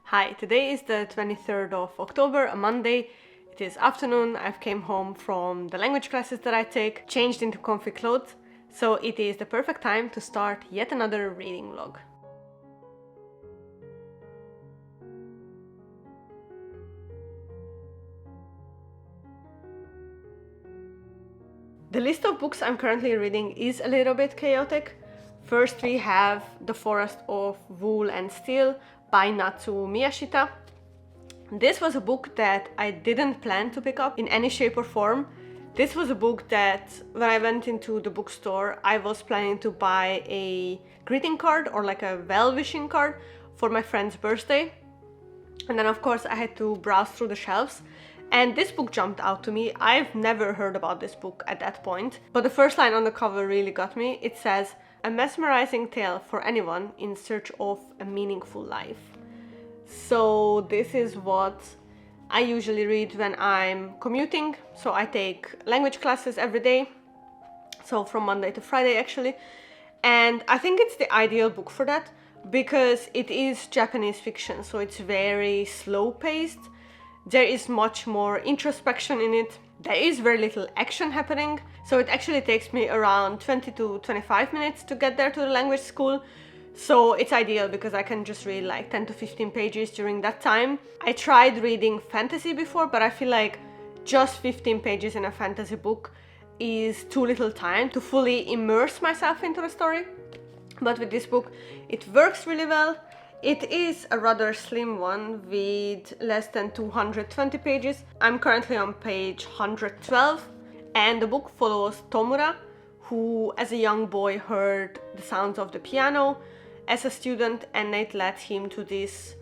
Hi, today is the 23rd of October, a Monday. It is afternoon. I've came home from the language classes that I take, changed into comfy clothes, so it is the perfect time to start yet another reading vlog. The list of books I'm currently reading is a little bit chaotic. First we have The Forest of Wool and Steel by Natsu Miyashita. This was a book that I didn't plan to pick up in any shape or form. This was a book that when I went into the bookstore, I was planning to buy a greeting card or like a well-wishing card for my friend's birthday. And then of course I had to browse through the shelves and this book jumped out to me. I've never heard about this book at that point, but the first line on the cover really got me. It says, "A mesmerizing tale for anyone in search of a meaningful life." So this is what I usually read when I'm commuting. So I take language classes every day, so from Monday to Friday actually, and I think it's the ideal book for that because it is Japanese fiction, so it's very slow paced. There is much more introspection in it. There is very little action happening, so it actually takes me around 20 to 25 minutes to get there to the language school. So it's ideal because I can just read like 10 to 15 pages during that time. I tried reading fantasy before, but I feel like just 15 pages in a fantasy book is too little time to fully immerse myself into the story. But with this book, it works really well. It is a rather slim one with less than 220 pages. I'm currently on page 112, and the book follows Tomura, who as a young boy heard the sounds of the piano as a student, and it led him to this,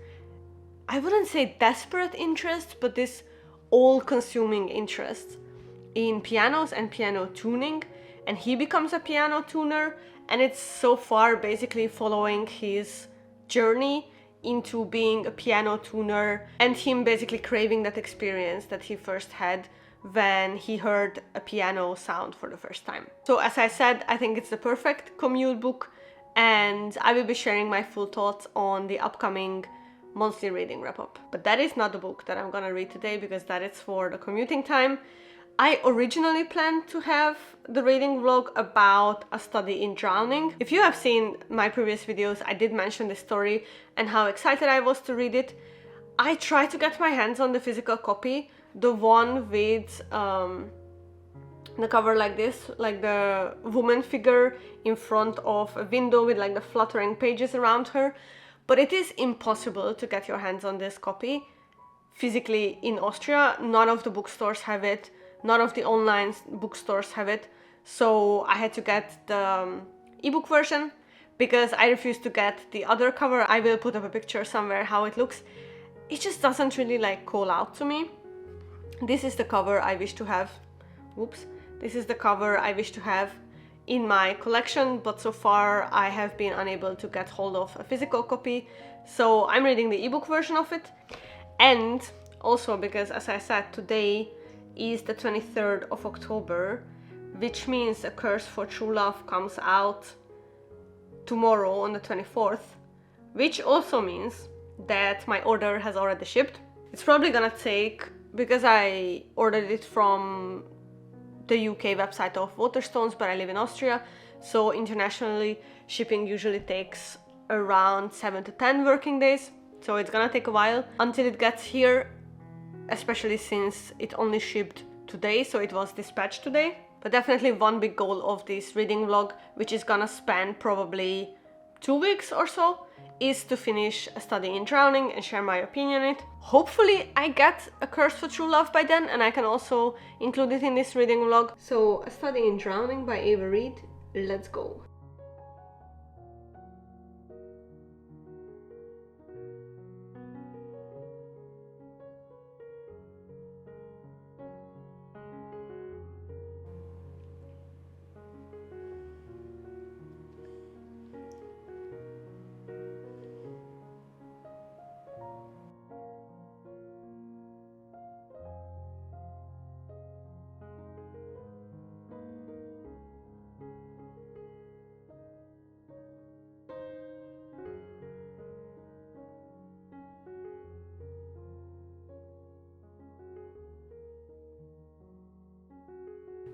I wouldn't say desperate interest, but this all-consuming interest in pianos and piano tuning, and he becomes a piano tuner, and it's so far basically following his journey into being a piano tuner and him basically craving that experience that he first had when he heard a piano sound for the first time. So as I said, I think it's the perfect commute book, and I will be sharing my full thoughts on the upcoming monthly reading wrap-up. But that is not the book that I'm gonna read today because that is for the commuting time. I originally planned to have the reading vlog about A Study in Drowning. If you have seen my previous videos, I did mention this story and how excited I was to read it. I tried to get my hands on the physical copy, the one with the cover like this, like the woman figure in front of a window with like the fluttering pages around her, but it is impossible to get your hands on this copy physically in Austria. None of the bookstores have it. None of the online bookstores have it, so I had to get the ebook version because I refused to get the other cover. I will put up a picture somewhere how it looks. It just doesn't really like call out to me. This is the cover I wish to have. Whoops. This is the cover I wish to have in my collection, but so far I have been unable to get hold of a physical copy, so I'm reading the ebook version of it. And also because, as I said, today is the 23rd of October, which means A Curse for True Love comes out tomorrow on the 24th, which also means that my order has already shipped. It's probably gonna take, because I ordered it from the UK website of Waterstones, but I live in Austria, so internationally shipping usually takes around 7 to 10 working days, so it's gonna take a while until it gets here, especially since it only shipped today, so it was dispatched today. But definitely one big goal of this reading vlog, which is gonna span probably 2 weeks or so, is to finish A Study in Drowning and share my opinion on it. Hopefully I get A Curse for True Love by then, and I can also include it in this reading vlog. So A Study in Drowning by Reid, let's go.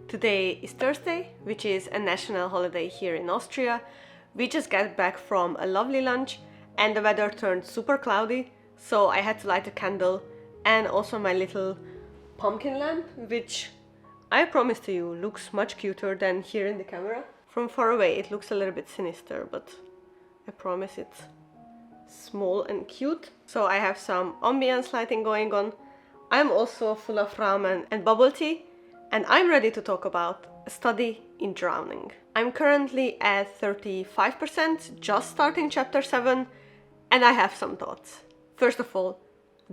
Today is Thursday, which is a national holiday here in Austria. We just got back from a lovely lunch and the weather turned super cloudy, so I had to light a candle and also my little pumpkin lamp, which I promise to you looks much cuter than here in the camera. From far away it looks a little bit sinister, but I promise it's small and cute. So I have some ambience lighting going on. I'm also full of ramen and bubble tea, and I'm ready to talk about a study in drowning. I'm currently at 35%, just starting chapter 7, and I have some thoughts. First of all,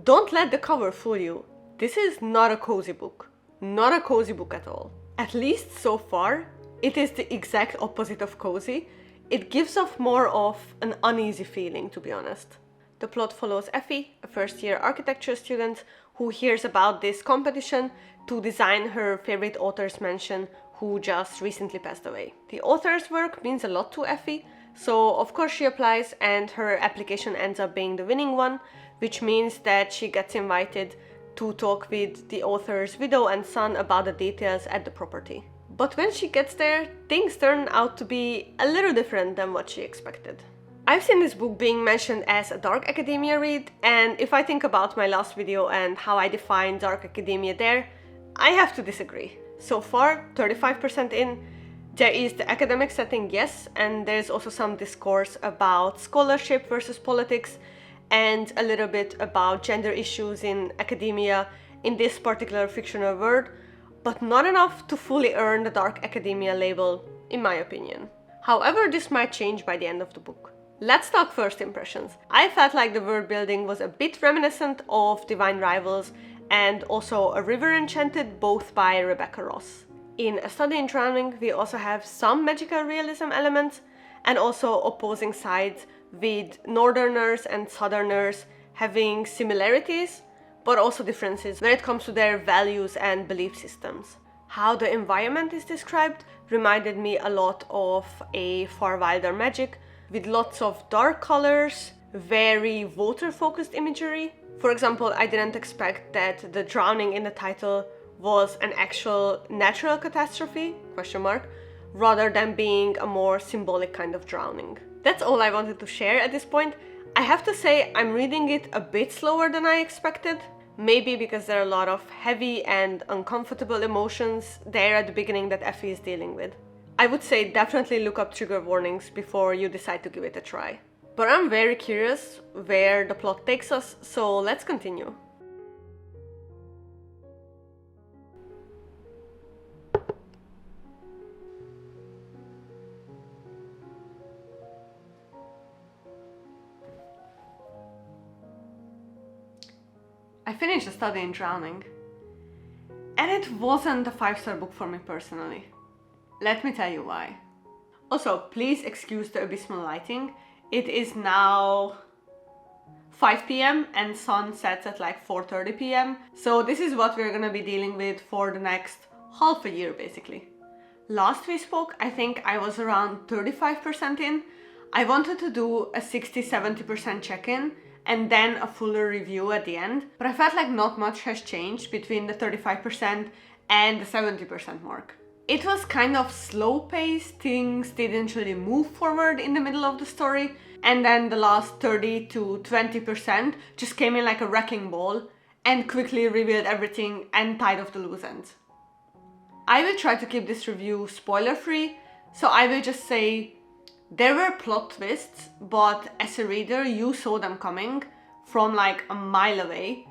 don't let the cover fool you. This is not a cozy book. Not a cozy book at all. At least so far, it is the exact opposite of cozy. It gives off more of an uneasy feeling, to be honest. The plot follows Effie, a first-year architecture student who hears about this competition to design her favorite author's mansion who just recently passed away. The author's work means a lot to Effie, so of course she applies and her application ends up being the winning one, which means that she gets invited to talk with the author's widow and son about the details at the property. But when she gets there, things turn out to be a little different than what she expected. I've seen this book being mentioned as a dark academia read, and if I think about my last video and how I define dark academia there, I have to disagree. So far, 35% in, there is the academic setting, yes, and there's also some discourse about scholarship versus politics and a little bit about gender issues in academia in this particular fictional world, but not enough to fully earn the dark academia label, in my opinion. However, this might change by the end of the book. Let's talk first impressions. I felt like the world building was a bit reminiscent of Divine Rivals and also A River Enchanted, both by Rebecca Ross. In A Study in Drowning, we also have some magical realism elements and also opposing sides with Northerners and Southerners having similarities, but also differences when it comes to their values and belief systems. How the environment is described reminded me a lot of a Far Wilder Magic, with lots of dark colors, very water-focused imagery. For example, I didn't expect that the drowning in the title was an actual natural catastrophe, rather than being a more symbolic kind of drowning. That's all I wanted to share at this point. I have to say I'm reading it a bit slower than I expected, maybe because there are a lot of heavy and uncomfortable emotions there at the beginning that Effie is dealing with. I would say definitely look up trigger warnings before you decide to give it a try. But I'm very curious where the plot takes us, so let's continue. I finished A Study in Drowning, and it wasn't a 5-star book for me personally. Let me tell you why. Also, please excuse the abysmal lighting. It is now 5 p.m. and sun sets at like 4:30 p.m. So this is what we're gonna be dealing with for the next half a year basically. Last we spoke, I think I was around 35% in. I wanted to do a 60-70% check-in and then a fuller review at the end, but I felt like not much has changed between the 35% and the 70% mark. It was kind of slow-paced, things didn't really move forward in the middle of the story, and then the last 30 to 20% just came in like a wrecking ball and quickly revealed everything and tied off the loose ends. I will try to keep this review spoiler-free, so I will just say there were plot twists, but as a reader you saw them coming from like a mile away,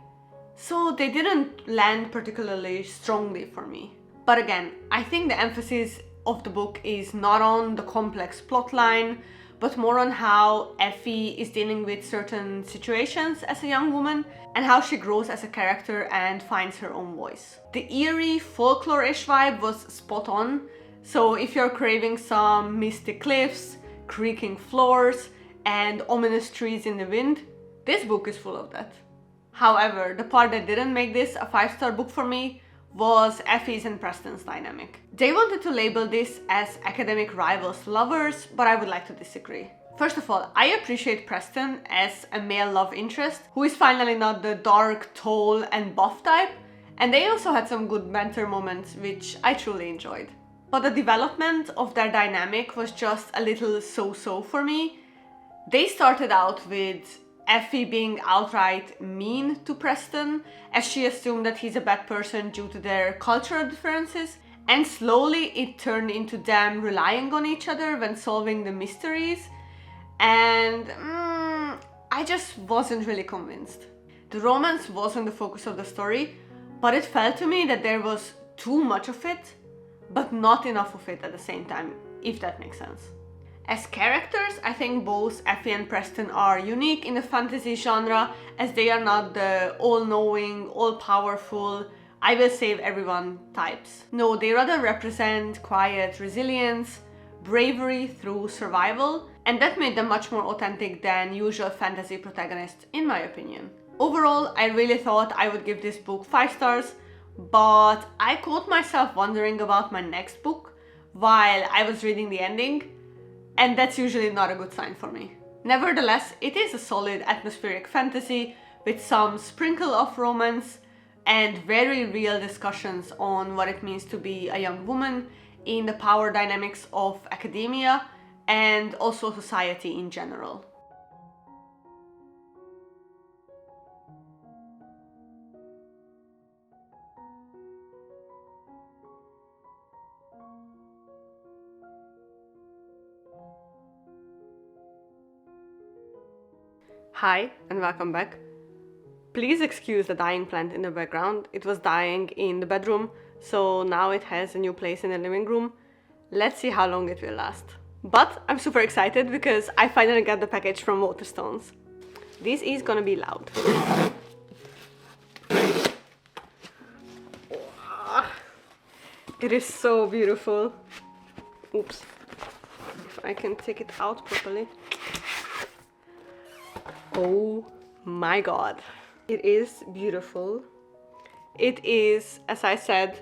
so they didn't land particularly strongly for me. But again, I think the emphasis of the book is not on the complex plotline, but more on how Effie is dealing with certain situations as a young woman and how she grows as a character and finds her own voice. The eerie, folklore-ish vibe was spot on, so if you're craving some mystic cliffs, creaking floors, and ominous trees in the wind, this book is full of that. However, the part that didn't make this a 5-star book for me was Effie's and Preston's dynamic. They wanted to label this as academic rivals lovers, but I would like to disagree. First of all, I appreciate Preston as a male love interest, who is finally not the dark, tall and buff type, And they also had some good banter moments, which I truly enjoyed. But the development of their dynamic was just a little so-so for me. They started out with Effie being outright mean to Preston, as she assumed that he's a bad person due to their cultural differences, and slowly it turned into them relying on each other when solving the mysteries, and I just wasn't really convinced. The romance wasn't the focus of the story, but it felt to me that there was too much of it, but not enough of it at the same time, if that makes sense. As characters, I think both Effie and Preston are unique in the fantasy genre, as they are not the all-knowing, all-powerful, I will save everyone types. No, they rather represent quiet resilience, bravery through survival, and that made them much more authentic than usual fantasy protagonists, in my opinion. Overall, I really thought I would give this book 5 stars, but I caught myself wondering about my next book while I was reading the ending, and that's usually not a good sign for me. Nevertheless, it is a solid atmospheric fantasy with some sprinkle of romance and very real discussions on what it means to be a young woman in the power dynamics of academia and also society in general. Hi and welcome back. Please excuse the dying plant in the background. It was dying in the bedroom, so now it has a new place in the living room. Let's see how long it will last. But I'm super excited because I finally got the package from Waterstones. This is gonna be loud. It is so beautiful. Oops. If I can take it out properly. Oh my god. It is beautiful. It is, as I said,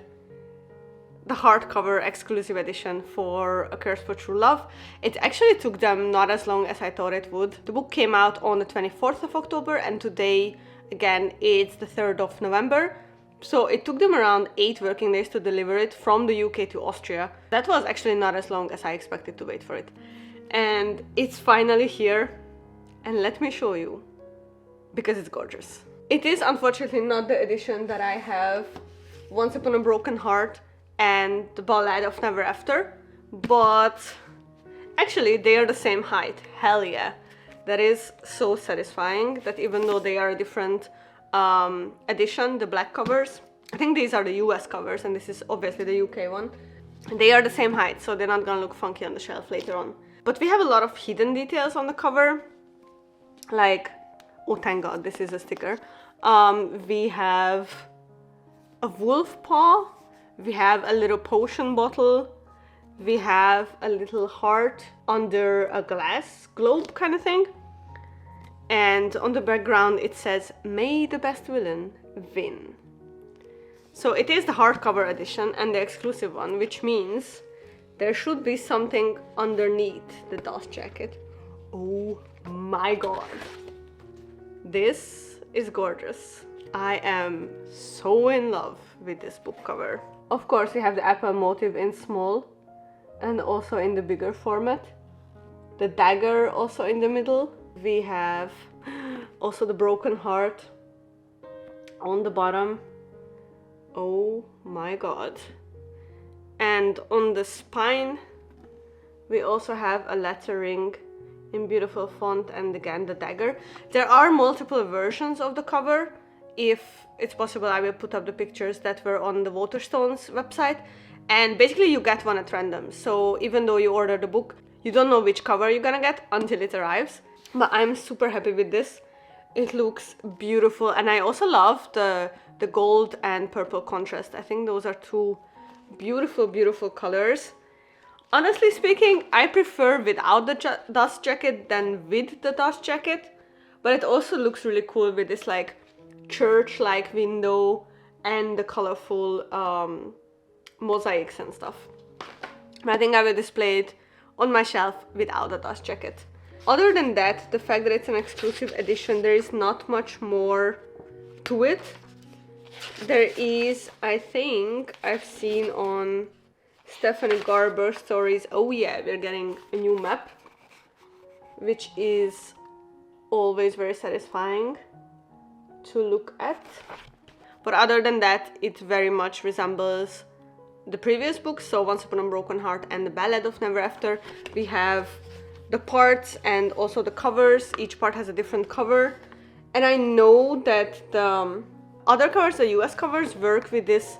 the hardcover exclusive edition for A Curse for True Love. It actually took them not as long as I thought it would. The book came out on the 24th of October and today, again, it's the 3rd of November. So it took them around 8 working days to deliver it from the UK to Austria. That was actually not as long as I expected to wait for it. And it's finally here. And let me show you, because it's gorgeous. It is unfortunately not the edition that I have Once Upon a Broken Heart and The Ballad of Never After, but actually they are the same height. Hell yeah. That is so satisfying that even though they are a different edition, the black covers, I think these are the US covers and this is obviously the UK one, they are the same height, so they're not gonna look funky on the shelf later on. But we have a lot of hidden details on the cover. Like, oh thank god, this is a sticker. We have a wolf paw, we have a little potion bottle, we have a little heart under a glass globe kind of thing, and on the background it says, "May the best villain win." So it is the hardcover edition and the exclusive one, which means there should be something underneath the dust jacket. Oh my god, this is gorgeous. I am so in love with this book cover. Of course, we have the apple motif in small and also in the bigger format. The dagger also in the middle. We have also the broken heart on the bottom. Oh my god. And on the spine, we also have a lettering in beautiful font and again the dagger. There are multiple versions of the cover. If it's possible, I will put up the pictures that were on the Waterstones website, and basically you get one at random. So even though you order the book, you don't know which cover you're gonna get until it arrives. But I'm super happy with this. It looks beautiful, and I also love the gold and purple contrast. I think those are two beautiful colors. Honestly speaking, I prefer without the dust jacket than with the dust jacket, but it also looks really cool with this like church-like window and the colorful mosaics and stuff. I think I will display it on my shelf without the dust jacket. Other than that, the fact that it's an exclusive edition, there is not much more to it. There is, I think, I've seen on Stephanie Garber stories, oh yeah, we're getting a new map, which is always very satisfying to look at. But other than that, it very much resembles the previous books, so Once Upon a Broken Heart and The Ballad of Never After. We have the parts and also the covers. Each part has a different cover. And I know that the other covers, the US covers, work with this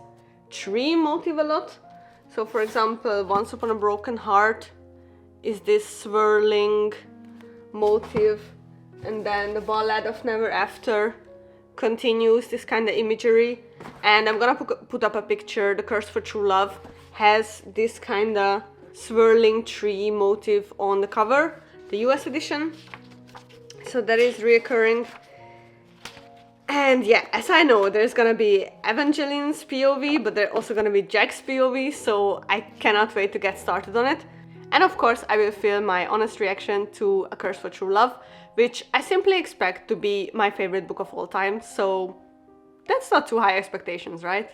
tree motif a lot. So for example, Once Upon a Broken Heart is this swirling motif, and then The Ballad of Never After continues this kind of imagery. And I'm gonna put up a picture. The Curse for True Love has this kind of swirling tree motif on the cover, the US edition. So that is reoccurring. And yeah, as I know, there's gonna be Evangeline's POV, but there's also gonna be Jack's POV, so I cannot wait to get started on it. And of course, I will film my honest reaction to A Curse for True Love, which I simply expect to be my favorite book of all time, so that's not too high expectations, right?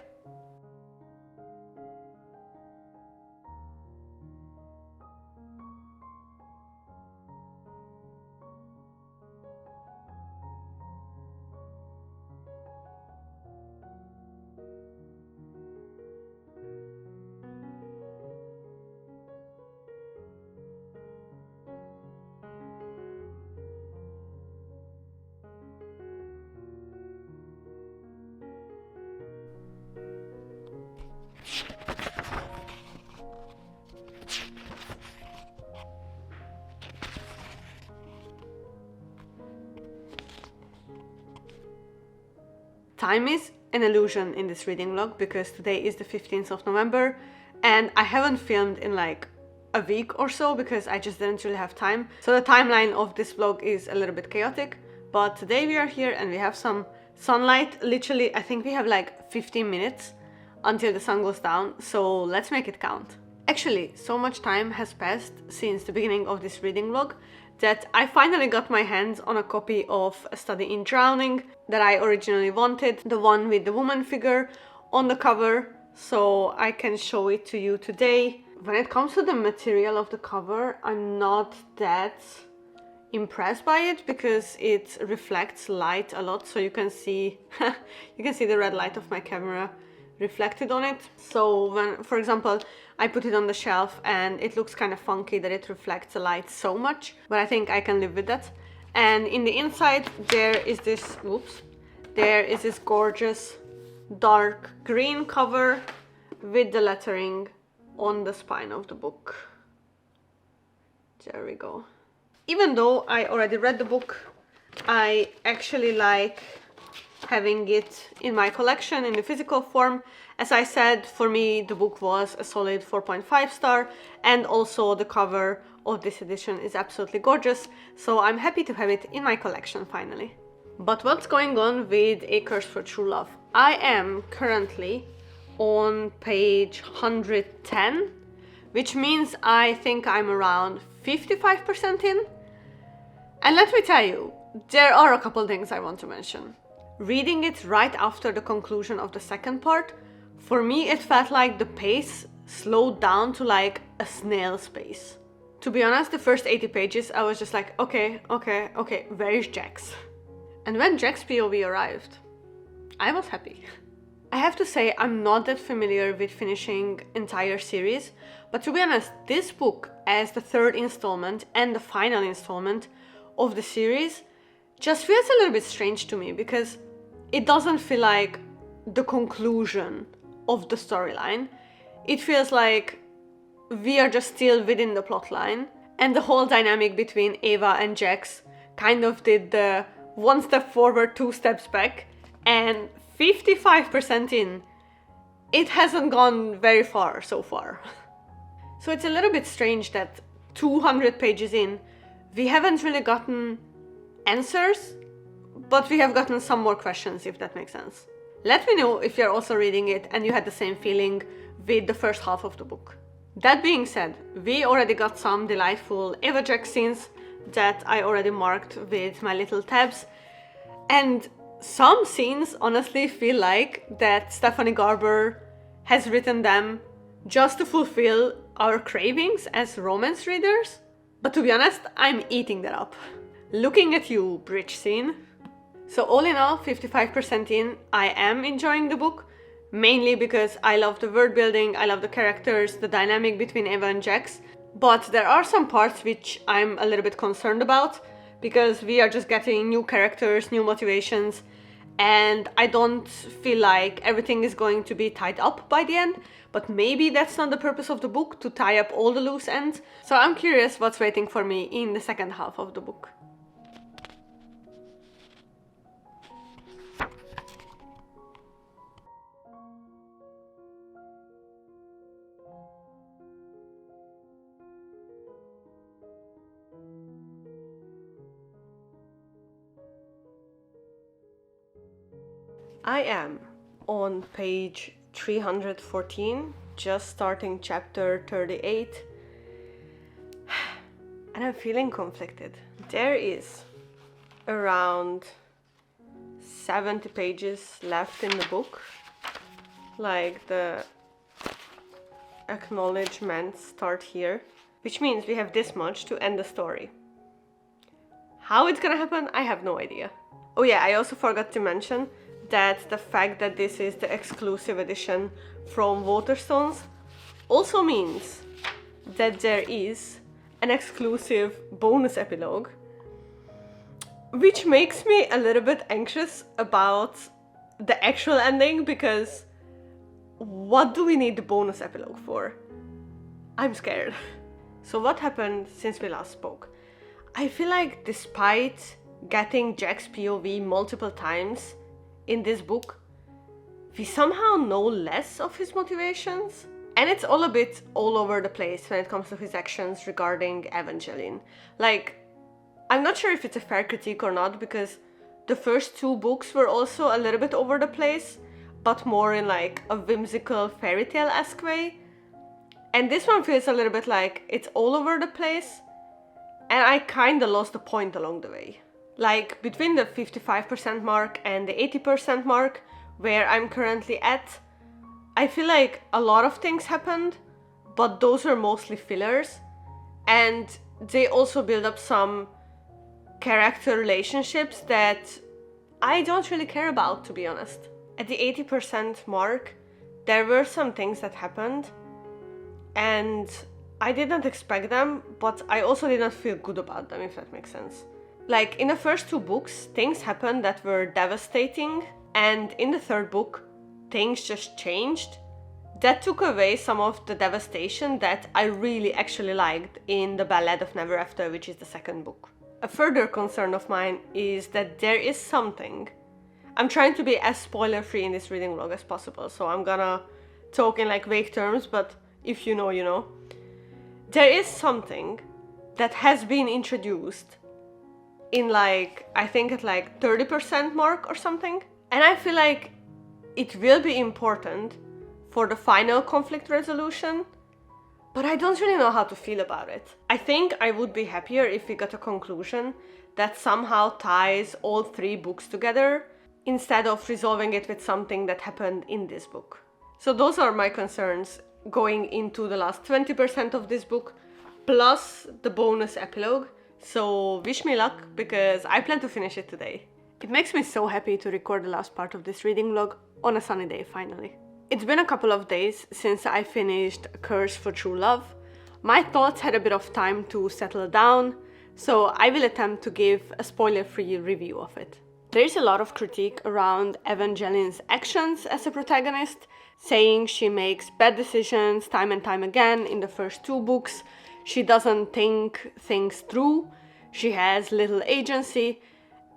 Time is an illusion in this reading vlog because today is the 15th of November and I haven't filmed in like a week or so because I just didn't really have time. So the timeline of this vlog is a little bit chaotic, but today we are here and we have some sunlight. Literally, I think we have like 15 minutes until the sun goes down, so let's make it count. Actually, so much time has passed since the beginning of this reading vlog that I finally got my hands on a copy of A Study in Drowning that I originally wanted, the one with the woman figure on the cover, so I can show it to you today. When it comes to the material of the cover, I'm not that impressed by it because it reflects light a lot, so you can see you can see the red light of my camera reflected on it. So when, for example, I put it on the shelf and it looks kind of funky that it reflects the light so much, but I think I can live with that. And in the inside there is this, there is this gorgeous dark green cover with the lettering on the spine of the book. There we go. Even though I already read the book, I actually like having it in my collection in the physical form. As I said, for me the book was a solid 4.5 star, and also the cover of this edition is absolutely gorgeous, so I'm happy to have it in my collection finally. But what's going on with A Curse for True Love? I am currently on page 110, which means I think I'm around 55% in. And let me tell you, there are a couple things I want to mention. Reading it right after the conclusion of the second part, for me it felt like the pace slowed down to like a snail's pace. To be honest, the first 80 pages I was just like, okay, where is Jax? And when Jack's POV arrived, I was happy. I have to say, I'm not that familiar with finishing entire series, but to be honest, this book as the third installment and the final installment of the series just feels a little bit strange to me because it doesn't feel like the conclusion of the storyline. It feels like we are just still within the plotline, and the whole dynamic between Ava and Jax kind of did the one step forward, two steps back, and 55% in, it hasn't gone very far so far. So it's a little bit strange that 200 pages in, we haven't really gotten answers, but we have gotten some more questions, if that makes sense. Let me know if you're also reading it and you had the same feeling with the first half of the book. That being said, we already got some delightful Ava Jax scenes that I already marked with my little tabs, and some scenes honestly feel like that Stephanie Garber has written them just to fulfill our cravings as romance readers. But to be honest, I'm eating that up. Looking at you, bridge scene. So all in all, 55% in, I am enjoying the book, mainly because I love the world building, I love the characters, the dynamic between Eva and Jax, but there are some parts which I'm a little bit concerned about, because we are just getting new characters, new motivations, and I don't feel like everything is going to be tied up by the end, but maybe that's not the purpose of the book, to tie up all the loose ends. So I'm curious what's waiting for me in the second half of the book. I am on page 314, just starting chapter 38, and I'm feeling conflicted. There is around 70 pages left in the book, like the acknowledgements start here, which means we have this much to end the story. How it's gonna happen, I have no idea. Oh yeah, I also forgot to mention that the fact that this is the exclusive edition from Waterstones also means that there is an exclusive bonus epilogue, which makes me a little bit anxious about the actual ending, because what do we need the bonus epilogue for? I'm scared. So what happened since we last spoke? I feel like despite getting Jack's POV multiple times in this book, we somehow know less of his motivations, and it's all a bit all over the place when it comes to his actions regarding Evangeline. Like, I'm not sure if it's a fair critique or not, because the first two books were also a little bit over the place, but more in like a whimsical fairy tale-esque way, and this one feels a little bit like it's all over the place, and I kinda lost the point along the way. Like, between the 55% mark and the 80% mark, where I'm currently at, I feel like a lot of things happened, but those were mostly fillers, and they also build up some character relationships that I don't really care about, to be honest. At the 80% mark, there were some things that happened, and I did not expect them, but I also did not feel good about them, if that makes sense. Like, in the first two books, things happened that were devastating, and in the third book, things just changed. That took away some of the devastation that I really actually liked in The Ballad of Never After, which is the second book. A further concern of mine is that there is something. I'm trying to be as spoiler-free in this reading vlog as possible, so I'm gonna talk in like vague terms, but if you know, you know. There is something that has been introduced in like, I think at like 30% mark or something. And I feel like it will be important for the final conflict resolution, but I don't really know how to feel about it. I think I would be happier if we got a conclusion that somehow ties all three books together, instead of resolving it with something that happened in this book. So those are my concerns going into the last 20% of this book, plus the bonus epilogue. So wish me luck, because I plan to finish it today. It makes me so happy to record the last part of this reading vlog on a sunny day finally. It's been a couple of days since I finished A Curse for True Love. My thoughts had a bit of time to settle down, so I will attempt to give a spoiler-free review of it. There is a lot of critique around Evangeline's actions as a protagonist, saying she makes bad decisions time and time again in the first two books. She doesn't think things through, she has little agency,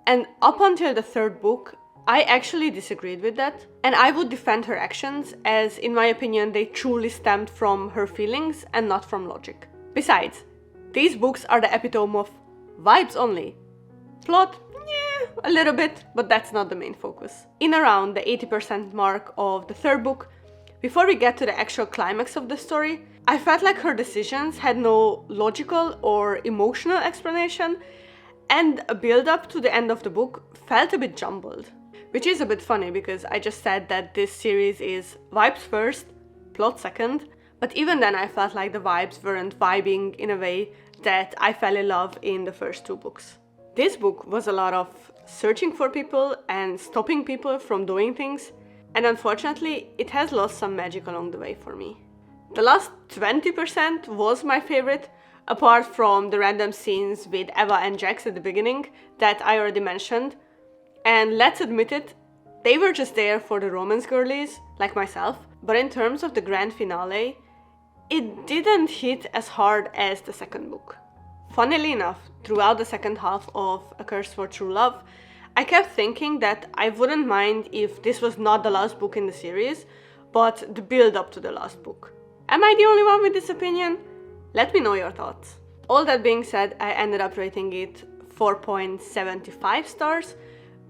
and up until the third book, I actually disagreed with that, and I would defend her actions, as in my opinion they truly stemmed from her feelings and not from logic. Besides, these books are the epitome of vibes only. Plot? Yeah, a little bit, but that's not the main focus. In around the 80% mark of the third book, before we get to the actual climax of the story, I felt like her decisions had no logical or emotional explanation, and a build-up to the end of the book felt a bit jumbled. Which is a bit funny because I just said that this series is vibes first, plot second, but even then I felt like the vibes weren't vibing in a way that I fell in love in the first 2 books. This book was a lot of searching for people and stopping people from doing things, and unfortunately it has lost some magic along the way for me. The last 20% was my favorite, apart from the random scenes with Eva and Jax at the beginning that I already mentioned. And let's admit it, they were just there for the romance girlies, like myself, but in terms of the grand finale, it didn't hit as hard as the second book. Funnily enough, throughout the second half of A Curse for True Love, I kept thinking that I wouldn't mind if this was not the last book in the series, but the build up to the last book. Am I the only one with this opinion? Let me know your thoughts. All that being said, I ended up rating it 4.75 stars,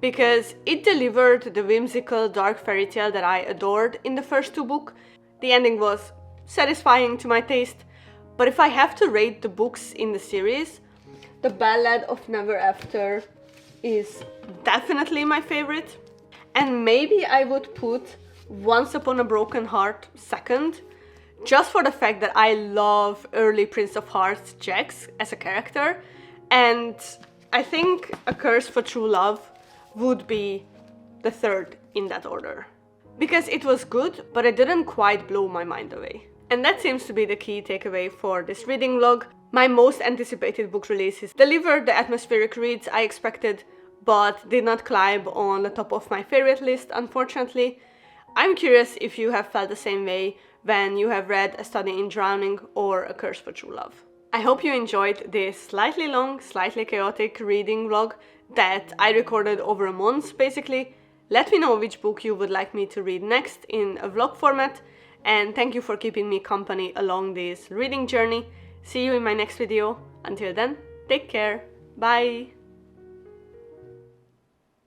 because it delivered the whimsical dark fairy tale that I adored in the first 2 books. The ending was satisfying to my taste, but if I have to rate the books in the series, The Ballad of Never After is definitely my favorite, and maybe I would put Once Upon a Broken Heart second, just for the fact that I love early Prince of Hearts Jax as a character, and I think A Curse for True Love would be the third in that order. Because it was good, but it didn't quite blow my mind away. And that seems to be the key takeaway for this reading vlog. My most anticipated book releases delivered the atmospheric reads I expected, but did not climb on the top of my favorite list, unfortunately. I'm curious if you have felt the same way when you have read A Study in Drowning or A Curse for True Love. I hope you enjoyed this slightly long, slightly chaotic reading vlog that I recorded over a month, basically. Let me know which book you would like me to read next in a vlog format, and thank you for keeping me company along this reading journey. See you in my next video. Until then, take care. Bye!